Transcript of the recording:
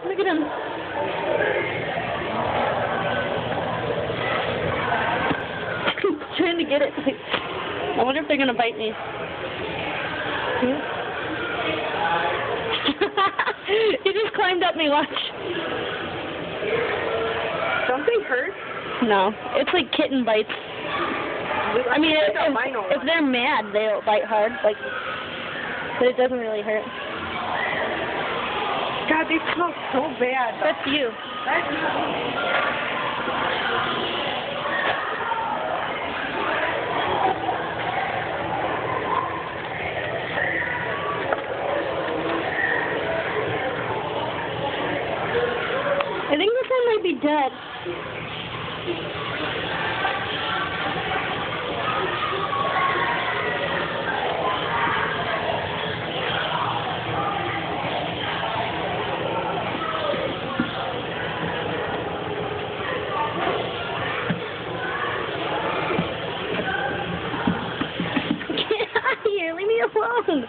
Look at him. Trying to get it. I wonder if they're gonna bite me. He just climbed up me, watch. Don't they hurt? No, it's like kitten bites. I mean, if they're mad, they'll bite hard, like, but it doesn't really hurt. God, they smell so bad. That's you. I think this one might be dead. Get out of here, leave me alone.